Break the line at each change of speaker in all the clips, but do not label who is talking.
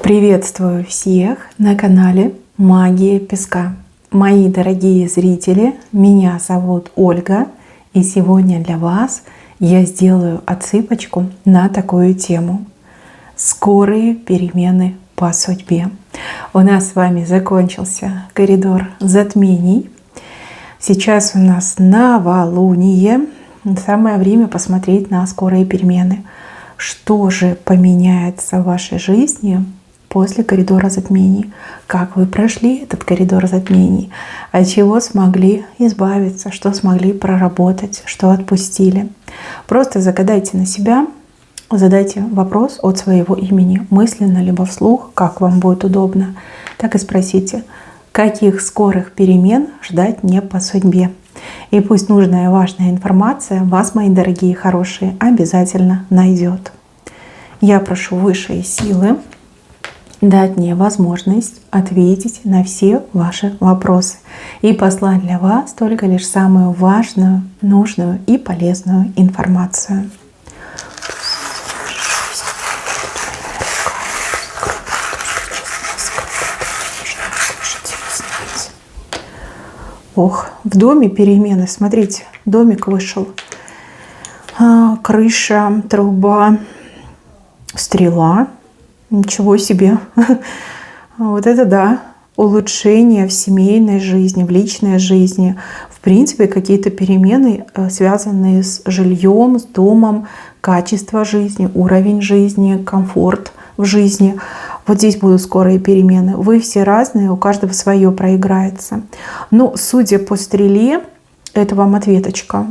Приветствую всех на канале Магия Песка. Мои дорогие зрители, меня зовут Ольга, и сегодня для вас я сделаю отсыпочку на такую тему. Скорые перемены по судьбе. У нас с вами закончился коридор затмений. Сейчас у нас новолуние. Самое время посмотреть на скорые перемены. Что же поменяется в вашей жизни после коридора затмений? Как вы прошли этот коридор затмений? От чего смогли избавиться? Что смогли проработать? Что отпустили? Просто загадайте на себя, задайте вопрос от своего имени, мысленно либо вслух, как вам будет удобно. Так и спросите, каких скорых перемен ждать не по судьбе. И пусть нужная и важная информация вас, мои дорогие хорошие, обязательно найдет. Я прошу высшие силы дать мне возможность ответить на все ваши вопросы и послать для вас только лишь самую важную, нужную и полезную информацию. Ох, в доме перемены. Смотрите, домик вышел. Крыша, труба, стрела. Ничего себе. Вот это да. Улучшение в семейной жизни, в личной жизни. В принципе, какие-то перемены, связанные с жильем, с домом, качество жизни, уровень жизни, комфорт в жизни. Вот здесь будут скорые перемены. Вы все разные, у каждого свое проиграется. Но судя по стреле, это вам ответочка.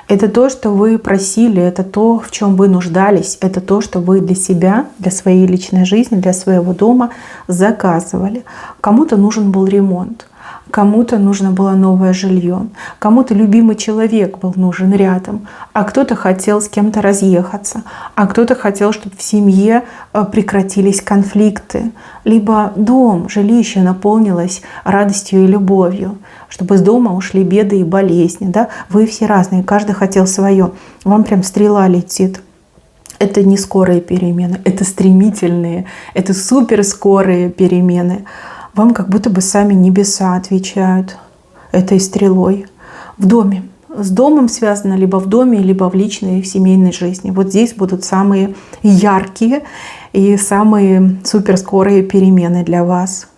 Это то, что вы просили, это то, в чем вы нуждались, это то, что вы для себя, для своей личной жизни, для своего дома заказывали. Кому-то нужен был ремонт, кому-то нужно было новое жилье, кому-то любимый человек был нужен рядом, а кто-то хотел с кем-то разъехаться, а кто-то хотел, чтобы в семье прекратились конфликты, либо дом, жилище наполнилось радостью и любовью, чтобы из дома ушли беды и болезни. Да? Вы все разные, каждый хотел свое. Вам прям стрела летит. Это не скорые перемены, это стремительные, это суперскорые перемены. Вам как будто бы сами небеса отвечают этой стрелой. В доме. С домом связано либо в доме, либо в личной, в семейной жизни. Вот здесь будут самые яркие и самые суперскорые перемены для вас.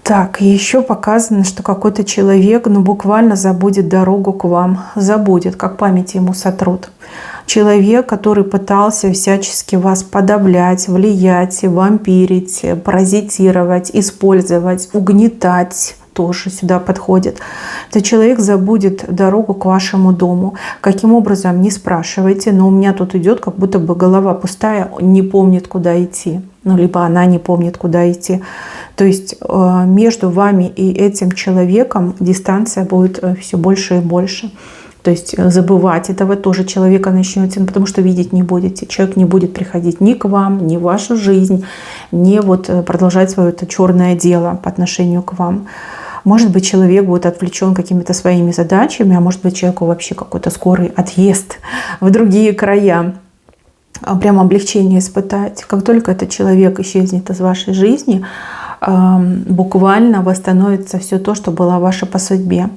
Так, еще показано, что какой-то человек, буквально забудет дорогу к вам. Забудет, как память ему сотрут. Человек, который пытался всячески вас подавлять, влиять, вампирить, паразитировать, использовать, угнетать, тоже сюда подходит. Этот человек забудет дорогу к вашему дому. Каким образом, не спрашивайте, но у меня тут идет, как будто бы голова пустая, не помнит, куда идти. Либо она не помнит, куда идти. То есть между вами и этим человеком дистанция будет все больше и больше. То есть забывать этого тоже человека начнете, потому что видеть не будете. Человек не будет приходить ни к вам, ни в вашу жизнь, ни продолжать свое это черное дело по отношению к вам. Может быть, человек будет отвлечен какими-то своими задачами, а может быть, человеку вообще какой-то скорый отъезд в другие края. Прям облегчение испытать. Как только этот человек исчезнет из вашей жизни, буквально восстановится все то, что было ваше по судьбе.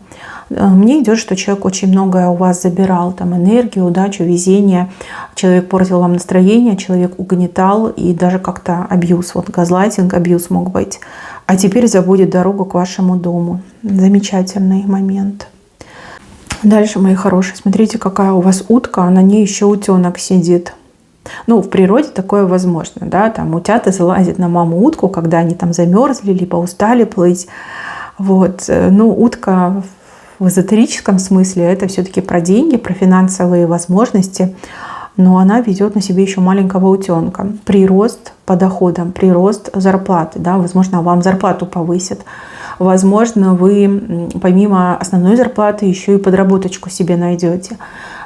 Мне идет, что человек очень многое у вас забирал, там энергию, удачу, везение. Человек портил вам настроение, человек угнетал и даже как-то абьюз, газлайтинг, абьюз мог быть. А теперь забудет дорогу к вашему дому. Замечательный момент. Дальше, мои хорошие, смотрите, какая у вас утка, а на ней еще утенок сидит. В природе такое возможно, да, там утята залазят на маму утку, когда они там замерзли, либо устали плыть. Утка в эзотерическом смысле это все-таки про деньги, про финансовые возможности, но она ведет на себе еще маленького утенка. Прирост по доходам, прирост зарплаты, да, возможно, вам зарплату повысят. Возможно, вы помимо основной зарплаты еще и подработочку себе найдете.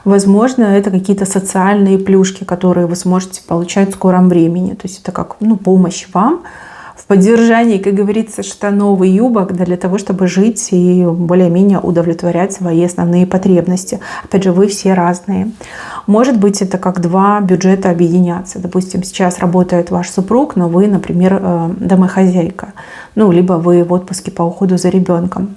Возможно, это какие-то социальные плюшки, которые вы сможете получать в скором времени. То есть это как помощь вам в поддержании, как говорится, штанов и юбок, да, для того, чтобы жить и более-менее удовлетворять свои основные потребности. Опять же, вы все разные. Может быть, это как два бюджета объединяться. Допустим, сейчас работает ваш супруг, но вы, например, домохозяйка. Ну, либо вы в отпуске по уходу за ребенком.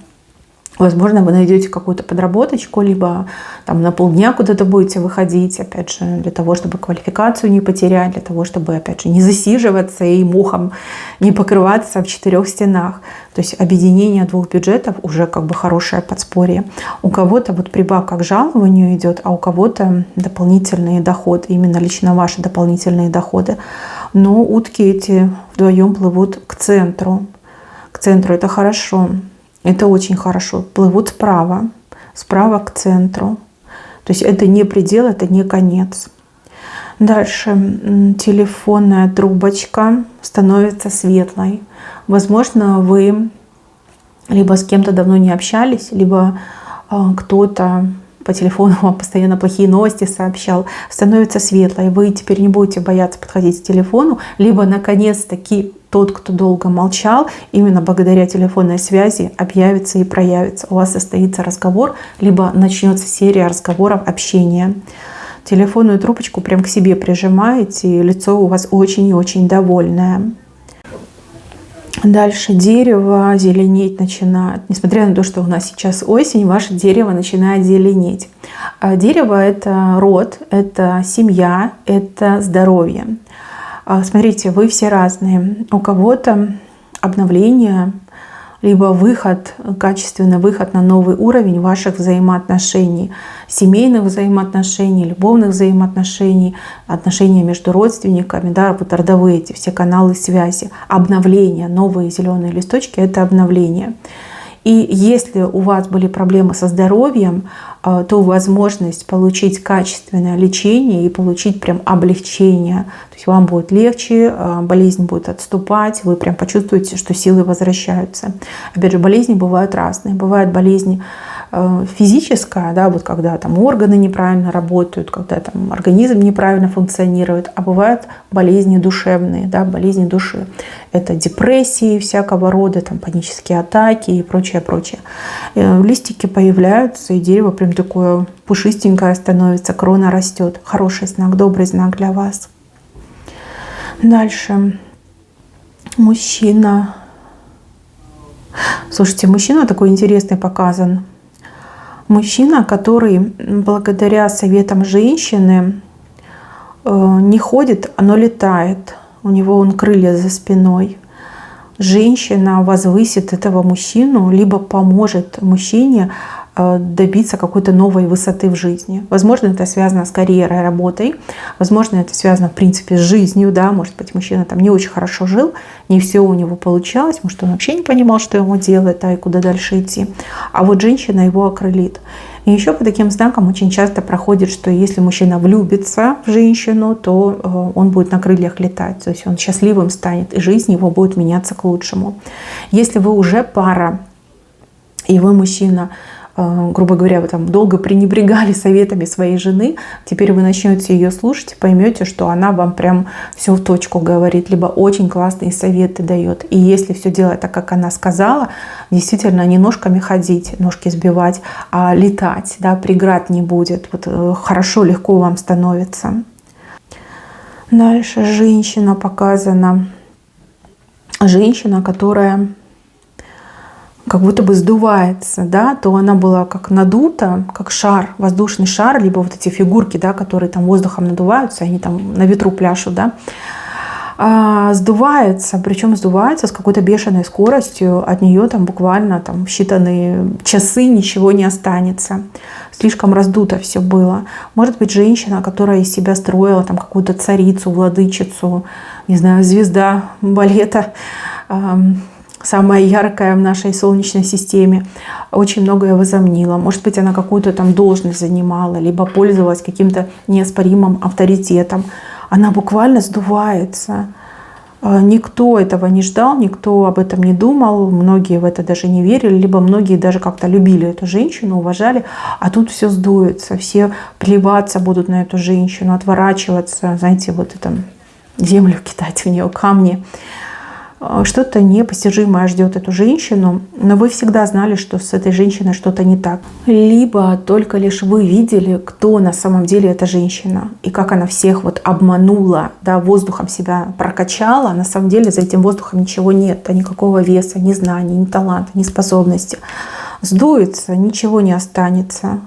Возможно, вы найдете какую-то подработочку, либо там на полдня куда-то будете выходить, опять же, для того, чтобы квалификацию не потерять, для того, чтобы, опять же, не засиживаться и мухом не покрываться в четырех стенах. То есть объединение двух бюджетов уже как бы хорошее подспорье. У кого-то вот прибавка к жалованию идет, а у кого-то дополнительные доходы, именно лично ваши дополнительные доходы. Но утки эти вдвоем плывут к центру. К центру это хорошо. Это очень хорошо. Плывут справа к центру. То есть это не предел, это не конец. Дальше телефонная трубочка становится светлой. Возможно, вы либо с кем-то давно не общались, либо кто-то по телефону вам постоянно плохие новости сообщал, становится светлой. Вы теперь не будете бояться подходить к телефону, либо наконец-таки тот, кто долго молчал, именно благодаря телефонной связи объявится и проявится. У вас состоится разговор, либо начнется серия разговоров, общения. Телефонную трубочку прям к себе прижимаете, и лицо у вас очень и очень довольное. Дальше дерево зеленеть начинает. Несмотря на то, что у нас сейчас осень, ваше дерево начинает зеленеть. Дерево — это род, это семья, это здоровье. Смотрите, вы все разные. У кого-то обновление, либо выход, качественный выход на новый уровень ваших взаимоотношений, семейных взаимоотношений, любовных взаимоотношений, отношения между родственниками, да, вот родовые эти все каналы связи, обновление, новые зеленые листочки — это обновление. И если у вас были проблемы со здоровьем, то возможность получить качественное лечение и получить прям облегчение. То есть вам будет легче, болезнь будет отступать, вы прям почувствуете, что силы возвращаются. Опять же, болезни бывают разные. Бывает болезнь физическая, да, вот когда там органы неправильно работают, когда там организм неправильно функционирует, а бывают болезни душевные, да, болезни души. Это депрессии всякого рода, там панические атаки и прочее, прочее. Листики появляются, и дерево прям такое пушистенькое становится, крона растет. Хороший знак, добрый знак для вас. Дальше. Мужчина. Слушайте, мужчина такой интересный показан. Мужчина, который благодаря советам женщины не ходит, но летает. У него он крылья за спиной. Женщина возвысит этого мужчину, либо поможет мужчине добиться какой-то новой высоты в жизни. Возможно, это связано с карьерой, работой. Возможно, это связано, в принципе, с жизнью. Да? Может быть, мужчина там не очень хорошо жил, не все у него получалось. Может, он вообще не понимал, что ему делать, да, и куда дальше идти. А вот женщина его окрылит. И еще по таким знакам очень часто проходит, что если мужчина влюбится в женщину, то он будет на крыльях летать. То есть он счастливым станет, и жизнь его будет меняться к лучшему. Если вы уже пара, и вы мужчина, грубо говоря, вы там долго пренебрегали советами своей жены, теперь вы начнете ее слушать и поймете, что она вам прям все в точку говорит, либо очень классные советы дает. И если все делать так, как она сказала, действительно не ножками ходить, ножки сбивать, а летать, да, преград не будет. Вот хорошо, легко вам становится. Дальше женщина показана. Женщина, которая как будто бы сдувается, да, то она была как надута, как шар, воздушный шар, либо вот эти фигурки, да, которые там воздухом надуваются, они там на ветру пляшут, да, сдувается, причем сдувается с какой-то бешеной скоростью, от нее там буквально там в считанные часы ничего не останется. Слишком раздуто все было. Может быть, женщина, которая из себя строила там какую-то царицу, владычицу, не знаю, звезда балета, самая яркая в нашей Солнечной системе, очень многое возомнила. Может быть, она какую-то там должность занимала, либо пользовалась каким-то неоспоримым авторитетом. Она буквально сдувается. Никто этого не ждал, никто об этом не думал, многие в это даже не верили, либо многие даже как-то любили эту женщину, уважали, а тут все сдуется, все плеваться будут на эту женщину, отворачиваться, знаете, вот это землю кидать в нее, камни. что-то непостижимое ждет эту женщину, но вы всегда знали, что с этой женщиной что-то не так. Либо только лишь вы видели, кто на самом деле эта женщина и как она всех вот обманула, да, воздухом себя прокачала. На самом деле за этим воздухом ничего нет, никакого веса, ни знаний, ни таланта, ни способности. Сдуется, ничего не останется.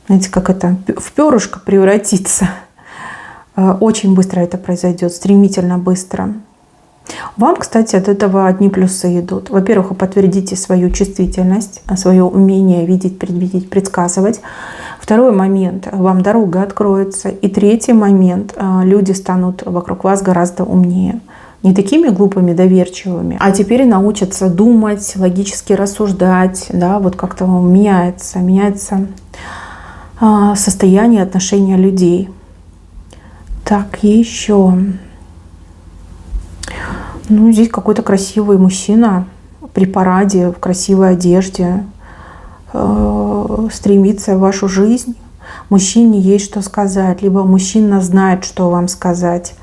Знаете, как это в перышко превратится. Очень быстро это произойдет, стремительно быстро. Вам, кстати, от этого одни плюсы идут. Во-первых, вы подтвердите свою чувствительность, свое умение видеть, предвидеть, предсказывать. Второй момент, вам дорога откроется. И третий момент, люди станут вокруг вас гораздо умнее. Не такими глупыми, доверчивыми, а теперь научатся думать, логически рассуждать. Да, вот как-то меняется состояние, отношения людей. Так, еще... Ну, здесь какой-то красивый мужчина при параде, в красивой одежде стремится в вашу жизнь. Мужчине есть что сказать, либо мужчина знает, что вам сказать.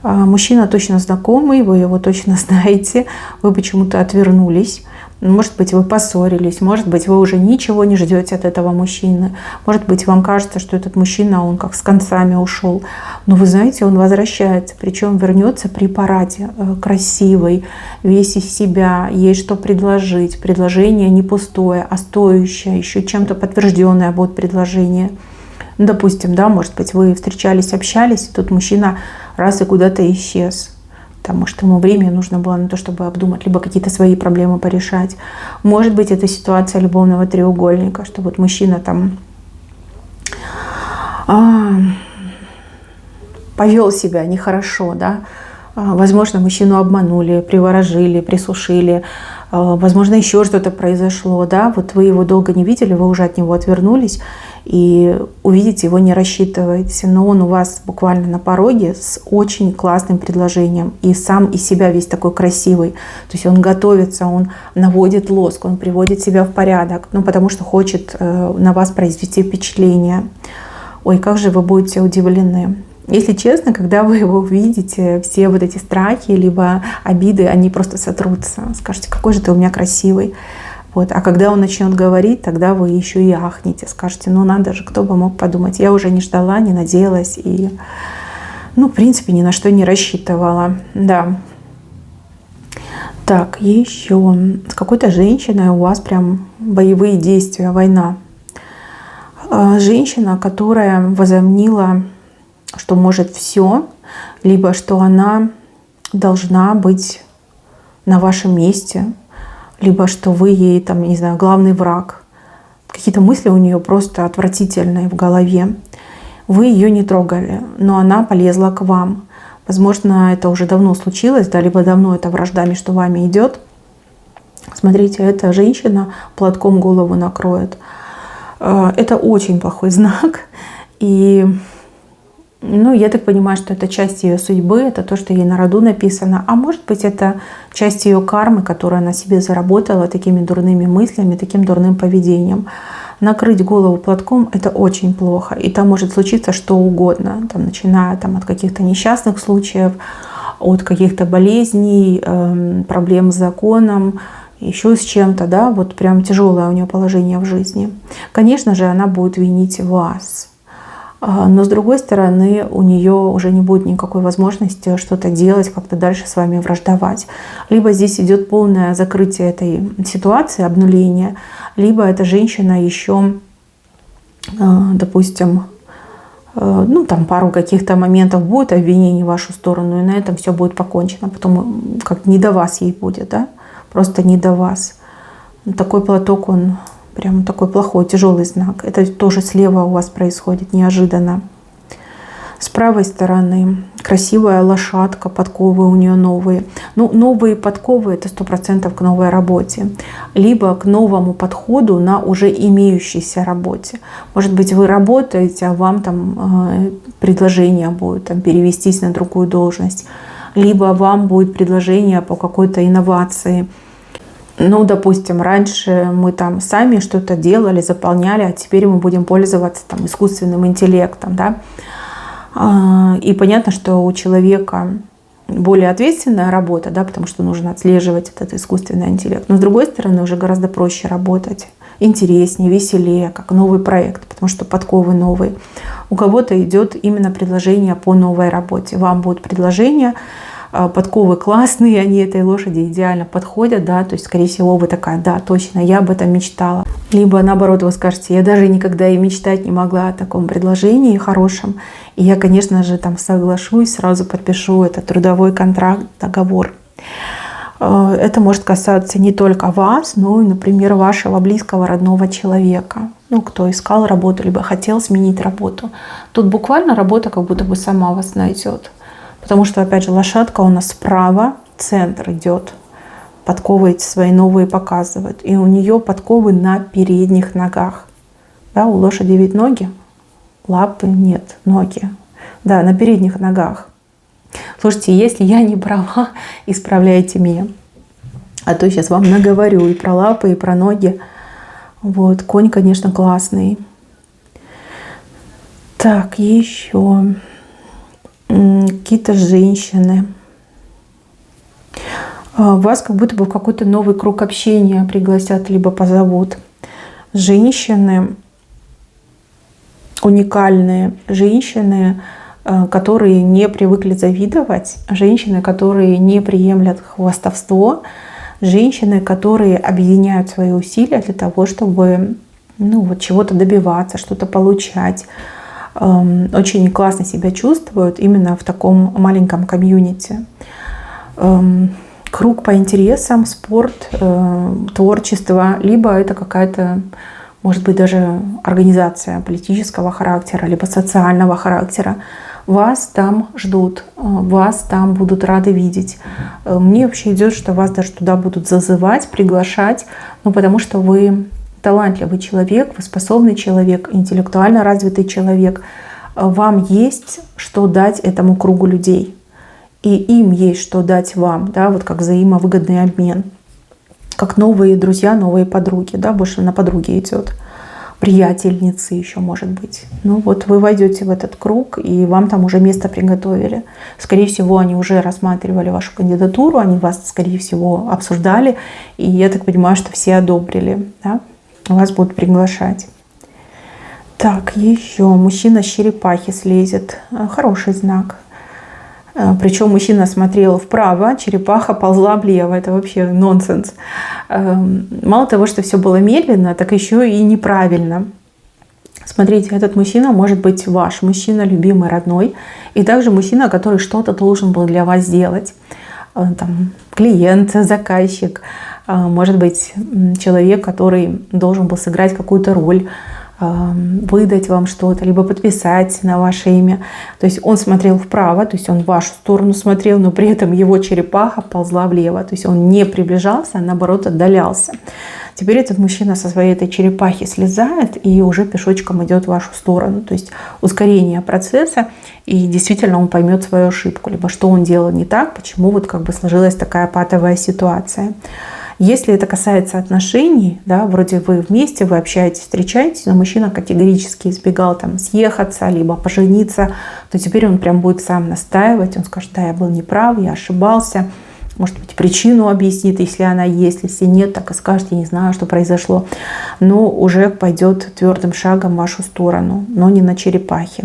Мужчина точно знакомый, вы его точно знаете, вы почему-то отвернулись. Может быть, вы поссорились, может быть, вы уже ничего не ждете от этого мужчины. Может быть, вам кажется, что этот мужчина, он как с концами ушел. Но вы знаете, он возвращается, причем вернется при параде, красивый, весь из себя, есть что предложить. Предложение не пустое, а стоящее, еще чем-то подтвержденное будет предложение. Ну, допустим, да, может быть, вы встречались, общались, и тут мужчина раз и куда-то исчез. Потому что ему время нужно было на то, чтобы обдумать, либо какие-то свои проблемы порешать. Может быть, это ситуация любовного треугольника, что вот мужчина там повел себя нехорошо, да. Возможно, мужчину обманули, приворожили, присушили. Возможно, еще что-то произошло, да. Вот вы его долго не видели, вы уже от него отвернулись. И увидеть его не рассчитываете. Но он у вас буквально на пороге с очень классным предложением. И сам из себя весь такой красивый. То есть он готовится, он наводит лоск, он приводит себя в порядок. Ну, потому что хочет на вас произвести впечатление. Ой, как же вы будете удивлены. Если честно, когда вы его увидите, все вот эти страхи, либо обиды, они просто сотрутся. Скажете, какой же ты у меня красивый. Вот. А когда он начнет говорить, тогда вы еще и ахнете. Скажете, ну надо же, кто бы мог подумать. Я уже не ждала, не надеялась. И, ну, в принципе, ни на что не рассчитывала. Да. Так, еще. С какой-то женщиной у вас прям боевые действия, война. Женщина, которая возомнила, что может все, либо что она должна быть на вашем месте, либо что вы ей, там, не знаю, главный враг. Какие-то мысли у нее просто отвратительные в голове. Вы ее не трогали, но она полезла к вам. Возможно, это уже давно случилось, да, либо давно эта вражда между вами идет. Смотрите, эта женщина платком голову накроет. Это очень плохой знак. И ну, я так понимаю, что это часть ее судьбы, это то, что ей на роду написано. А может быть, это часть ее кармы, которую она себе заработала такими дурными мыслями, таким дурным поведением. Накрыть голову платком – это очень плохо. И там может случиться что угодно, там, начиная там, от каких-то несчастных случаев, от каких-то болезней, проблем с законом, еще с чем-то, да, вот прям тяжелое у нее положение в жизни. Конечно же, она будет винить вас. Но с другой стороны, у нее уже не будет никакой возможности что-то делать, как-то дальше с вами враждовать. Либо здесь идет полное закрытие этой ситуации, обнуление, либо эта женщина еще, допустим, ну там пару каких-то моментов будет обвинений в вашу сторону, и на этом все будет покончено. Потом как не до вас ей будет, да? Просто не до вас. Такой платок, он прям такой плохой, тяжелый знак. Это тоже слева у вас происходит неожиданно. С правой стороны красивая лошадка, подковы у нее новые. Ну, новые подковы – это 100% к новой работе. Либо к новому подходу на уже имеющейся работе. Может быть, вы работаете, а вам там предложение будет там, перевестись на другую должность. Либо вам будет предложение по какой-то инновации. Ну, допустим, раньше мы там сами что-то делали, заполняли, а теперь мы будем пользоваться там искусственным интеллектом, да. И понятно, что у человека более ответственная работа, да, потому что нужно отслеживать этот искусственный интеллект. Но с другой стороны, уже гораздо проще работать, интереснее, веселее, как новый проект, потому что подковы новые. У кого-то идет именно предложение по новой работе. Вам будут предложения, подковы классные, они этой лошади идеально подходят, да, то есть, скорее всего, вы такая, да, точно, я об этом мечтала. Либо, наоборот, вы скажете, я даже никогда и мечтать не могла о таком предложении хорошем, и я, конечно же, там соглашусь, сразу подпишу этот трудовой контракт, договор. Это может касаться не только вас, но и, например, вашего близкого, родного человека. Ну, кто искал работу, либо хотел сменить работу. Тут буквально работа как будто бы сама вас найдет. Потому что, опять же, лошадка у нас справа, центр идет. Подковы эти свои новые показывает. И у нее подковы на передних ногах. Да, у лошади ведь ноги, лапы нет, ноги. Да, на передних ногах. Слушайте, если я не права, исправляйте меня. А то сейчас вам наговорю и про лапы, и про ноги. Вот, конь, конечно, классный. Так, еще какие-то женщины. Вас как будто бы в какой-то новый круг общения пригласят, либо позовут. Женщины, уникальные женщины, которые не привыкли завидовать, женщины, которые не приемлят хвастовство, женщины, которые объединяют свои усилия для того, чтобы вот чего-то добиваться, что-то получать. Очень классно себя чувствуют именно в таком маленьком комьюнити. Круг по интересам, спорт, творчество, либо это какая-то, может быть, даже организация политического характера, либо социального характера. Вас там ждут, вас там будут рады видеть. Мне вообще идет, что вас даже туда будут зазывать, приглашать, потому что вы талантливый человек, вы способный человек, интеллектуально развитый человек. Вам есть что дать этому кругу людей. И им есть что дать вам, да, вот как взаимовыгодный обмен. Как новые друзья, новые подруги, да, больше на подруги идет. Приятельницы еще, может быть. Вот вы войдете в этот круг, и вам там уже место приготовили. Скорее всего, они уже рассматривали вашу кандидатуру, они вас, скорее всего, обсуждали. И я так понимаю, что все одобрили, да? Вас будут приглашать. Так, еще мужчина с черепахи слезет. Хороший знак. Причем мужчина смотрел вправо, черепаха ползла влево. Это вообще нонсенс. Мало того, что все было медленно, так еще и неправильно. Смотрите, этот мужчина может быть ваш мужчина, любимый, родной. И также мужчина, который что-то должен был для вас сделать. Там, клиент, заказчик. Может быть, человек, который должен был сыграть какую-то роль, выдать вам что-то, либо подписать на ваше имя. То есть он смотрел вправо, то есть он в вашу сторону смотрел, но при этом его черепаха ползла влево. То есть он не приближался, а наоборот отдалялся. Теперь этот мужчина со своей этой черепахи слезает и уже пешочком идет в вашу сторону. То есть ускорение процесса, и действительно он поймет свою ошибку, либо что он делал не так, почему вот как бы сложилась такая патовая ситуация. Если это касается отношений, да, вроде вы вместе, вы общаетесь, встречаетесь, но мужчина категорически избегал там съехаться, либо пожениться, то теперь он прям будет сам настаивать, он скажет, да, я был неправ, я ошибался, может быть, причину объяснит, если она есть, если нет, так и скажет, я не знаю, что произошло, но уже пойдет твердым шагом в вашу сторону, но не на черепахе.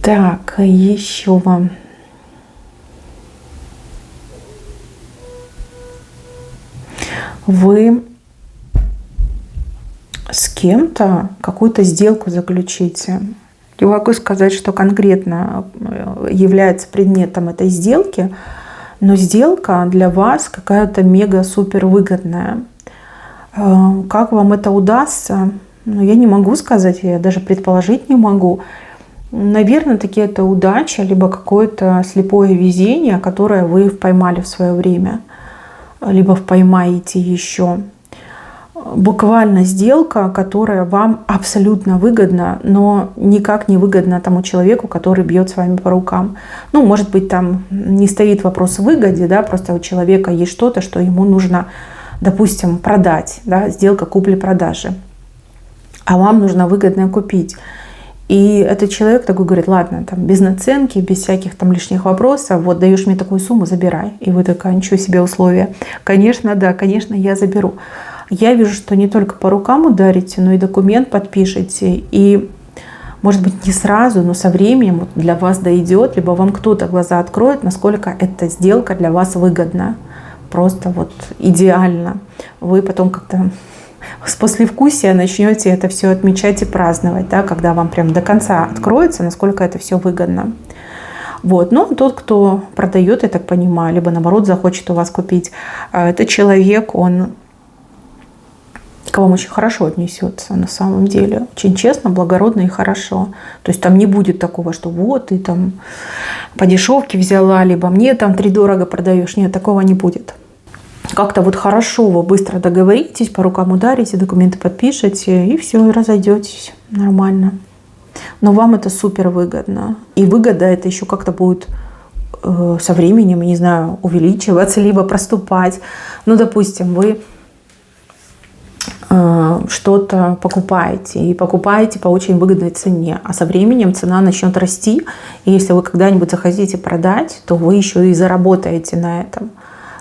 Так, еще вам. Вы с кем-то какую-то сделку заключите. Не могу сказать, что конкретно является предметом этой сделки, но сделка для вас какая-то мега-супер выгодная. Как вам это удастся? Я не могу сказать, я даже предположить не могу. Наверное, таки это удача, либо какое-то слепое везение, которое вы поймали в свое время, либо поймаете еще. Буквально сделка, которая вам абсолютно выгодна, но никак не выгодна тому человеку, который бьет с вами по рукам. Может быть, там не стоит вопрос в выгоде, да, просто у человека есть что-то, что ему нужно, допустим, продать, да, сделка купли-продажи, а вам нужно выгодно купить. И этот человек такой говорит: ладно, там, без наценки, без всяких там лишних вопросов, вот даешь мне такую сумму, забирай. И вы такая: ничего себе условия. Конечно, да, конечно, я заберу. Я вижу, что не только по рукам ударите, но и документ подпишете. И, может быть, не сразу, но со временем для вас дойдет, либо вам кто-то глаза откроет, насколько эта сделка для вас выгодна. Просто вот идеально. Вы потом как-то с послевкусия начнете это все отмечать и праздновать, да, когда вам прям до конца откроется, насколько это все выгодно. Вот. Но тот, кто продает, я так понимаю, либо наоборот захочет у вас купить, этот человек, он к вам очень хорошо отнесется на самом деле. Очень честно, благородно и хорошо. То есть там не будет такого, что вот ты там по дешевке взяла, либо мне там втридорого продаешь. Нет, такого не будет. Как-то вот хорошо вы быстро договоритесь, по рукам ударите, документы подпишете, и все, и разойдетесь нормально. Но вам это супер выгодно. И выгода это еще как-то будет со временем, не знаю, увеличиваться, либо проступать. Ну, допустим, вы что-то покупаете, и покупаете по очень выгодной цене, а со временем цена начнет расти, и если вы когда-нибудь захотите продать, то вы еще и заработаете на этом.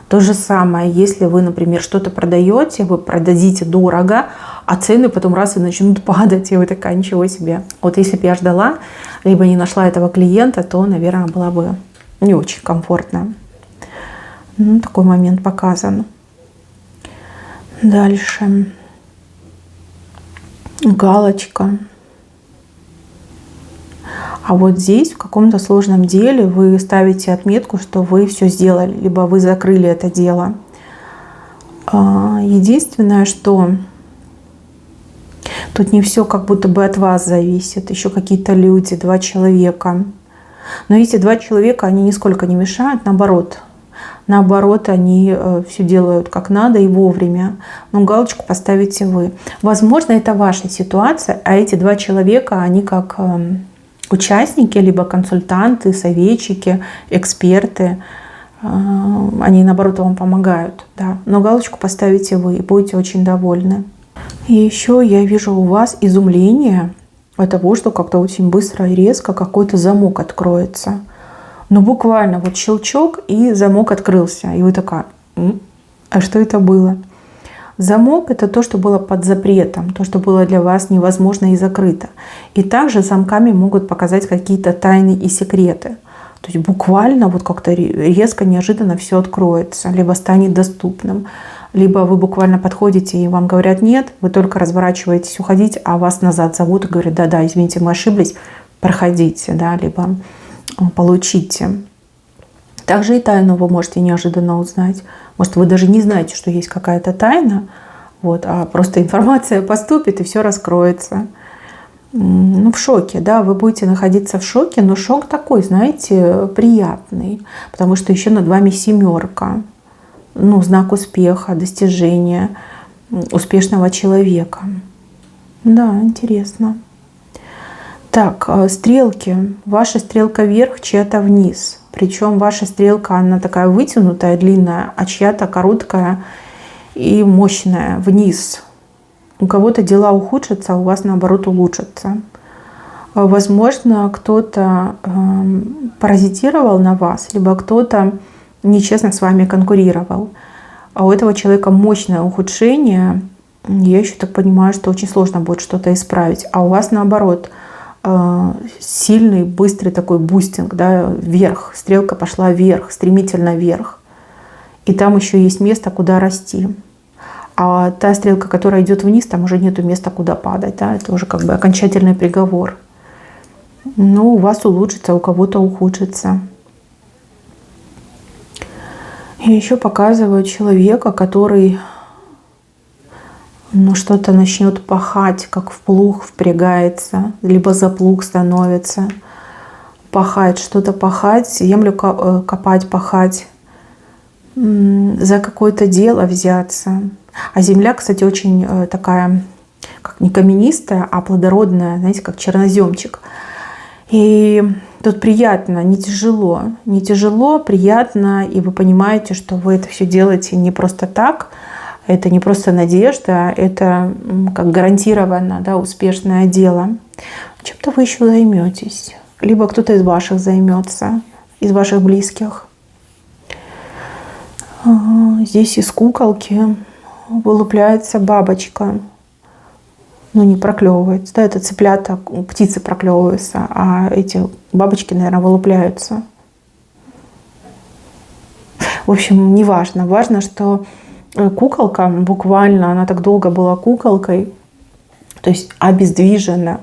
То же самое, если вы, например, что-то продаете, вы продадите дорого, а цены потом раз и начнут падать, и вы такая: ничего себе. Вот если бы я ждала, либо не нашла этого клиента, то, наверное, было бы не очень комфортно. Ну, такой момент показан. Дальше. Галочка. А вот здесь в каком-то сложном деле вы ставите отметку, что вы все сделали, либо вы закрыли это дело. Единственное, что тут не все как будто бы от вас зависит. Еще какие-то люди, 2 человека. Но эти 2 человека, они нисколько не мешают, наоборот. Наоборот, они все делают как надо и вовремя. Но галочку поставите вы. Возможно, это ваша ситуация, а эти 2 человека, они как участники, либо консультанты, советчики, эксперты. Они, наоборот, вам помогают. Да. Но галочку поставите вы и будете очень довольны. И еще я вижу у вас изумление от того, что как-то очень быстро и резко какой-то замок откроется. Ну, буквально вот щелчок, и замок открылся. И вы такая: а что это было? Замок – это то, что было под запретом, то, что было для вас невозможно и закрыто. И также замками могут показать какие-то тайны и секреты. То есть буквально вот как-то резко, неожиданно все откроется, либо станет доступным. Либо вы буквально подходите, и вам говорят нет, вы только разворачиваетесь уходить, а вас назад зовут и говорят: да-да, извините, мы ошиблись, проходите, да, либо получите. Также и тайну вы можете неожиданно узнать. Может, вы даже не знаете, что есть какая-то тайна, вот, а просто информация поступит и все раскроется. Ну, в шоке, да, вы будете находиться в шоке, но шок такой, знаете, приятный, потому что еще над вами 7. Ну, знак успеха, достижения, успешного человека. Да, интересно. Так, стрелки. Ваша стрелка вверх, чья-то вниз. Причем ваша стрелка, она такая вытянутая, длинная, а чья-то короткая и мощная, вниз. У кого-то дела ухудшатся, а у вас, наоборот, улучшатся. Возможно, кто-то паразитировал на вас, либо кто-то нечестно с вами конкурировал. А у этого человека мощное ухудшение. Я еще так понимаю, что очень сложно будет что-то исправить. А у вас, наоборот, сильный, быстрый такой бустинг, да, вверх. Стрелка пошла вверх, стремительно вверх. И там еще есть место, куда расти. А та стрелка, которая идет вниз, там уже нету места, куда падать. Да? Это уже как бы окончательный приговор. Но у вас улучшится, у кого-то ухудшится. И еще показывают человека, который что-то начнет пахать, как в плуг впрягается, либо за плуг становится. Пахать, что-то пахать, землю копать, пахать, за какое-то дело взяться. А земля, кстати, очень такая, как не каменистая, а плодородная, знаете, как черноземчик. И тут приятно, не тяжело. Не тяжело, приятно, и вы понимаете, что вы это все делаете не просто так. Это не просто надежда, это как гарантированно, да, успешное дело. Чем-то вы еще займетесь. Либо кто-то из ваших займется, из ваших близких. Здесь из куколки вылупляется бабочка. Ну, не проклевывается. Да, это цыплята, птицы проклевываются, а эти бабочки, наверное, вылупляются. В общем, не важно. Важно, что куколка буквально, она так долго была куколкой, то есть обездвижена.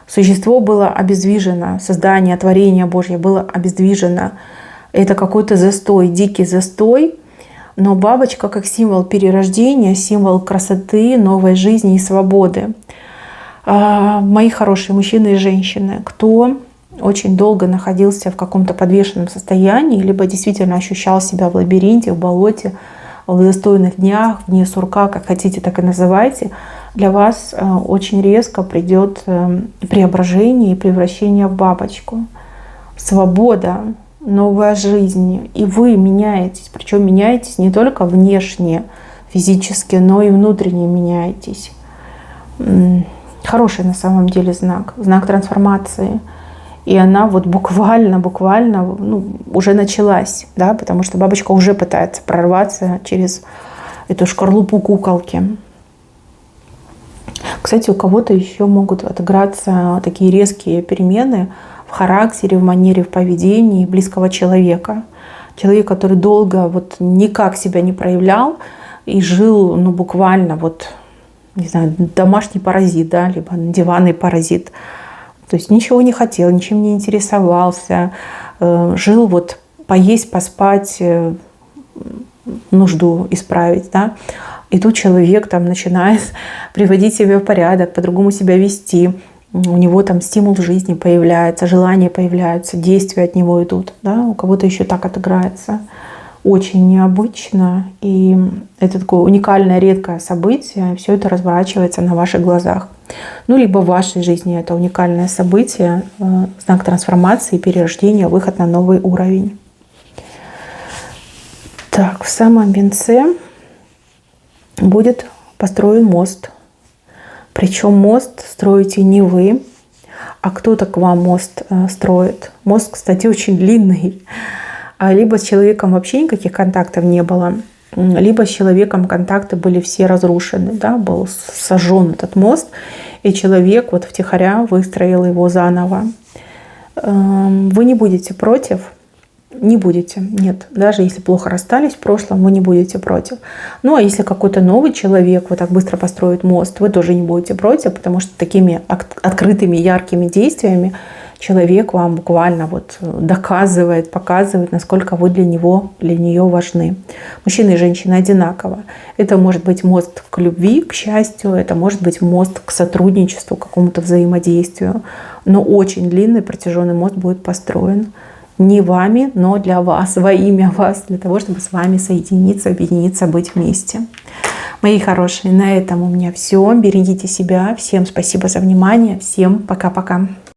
Существо было обездвижено, создание, творение Божье было обездвижено. Это какой-то застой, дикий застой. Но бабочка как символ перерождения, символ красоты, новой жизни и свободы. Мои хорошие мужчины и женщины, кто очень долго находился в каком-то подвешенном состоянии, либо действительно ощущал себя в лабиринте, в болоте, в застойных днях, в дне сурка, как хотите, так и называйте, для вас очень резко придет преображение и превращение в бабочку. Свобода, новая жизнь. И вы меняетесь. Причем меняетесь не только внешне, физически, но и внутренне меняетесь. Хороший на самом деле знак. Знак трансформации. И она вот буквально уже началась. Да, потому что бабочка уже пытается прорваться через эту шкарлупу куколки. Кстати, у кого-то еще могут отыграться такие резкие перемены в характере, в манере, в поведении близкого человека. Человек, который долго вот никак себя не проявлял и жил, ну, буквально вот, не знаю, домашний паразит, да, либо диванный паразит. То есть ничего не хотел, ничем не интересовался, жил вот поесть, поспать, нужду исправить, да. И тут человек там начинает приводить себя в порядок, по-другому себя вести. У него там стимул в жизни появляется, желания появляются, действия от него идут. Да? У кого-то еще так отыграется. Очень необычно. И это такое уникальное, редкое событие. Все это разворачивается на ваших глазах. Ну, либо в вашей жизни это уникальное событие, знак трансформации, перерождения, выход на новый уровень. Так, в самом венце будет построен мост. Причем мост строите не вы, а кто-то к вам мост строит. Мост, кстати, очень длинный. Либо с человеком вообще никаких контактов не было, либо с человеком контакты были все разрушены. Да? Был сожжен этот мост, и человек вот втихаря выстроил его заново. Вы не будете против. Не будете, нет. Даже если плохо расстались в прошлом, вы не будете против. Ну, а если какой-то новый человек вот так быстро построит мост, вы тоже не будете против, потому что такими открытыми, яркими действиями человек вам буквально вот доказывает, показывает, насколько вы для него, для нее важны. Мужчины и женщины одинаково. Это может быть мост к любви, к счастью, это может быть мост к сотрудничеству, к какому-то взаимодействию. Но очень длинный, протяженный мост будет построен. Не вами, но для вас, во имя вас, для того, чтобы с вами соединиться, объединиться, быть вместе. Мои хорошие, на этом у меня все. Берегите себя. Всем спасибо за внимание. Всем пока-пока.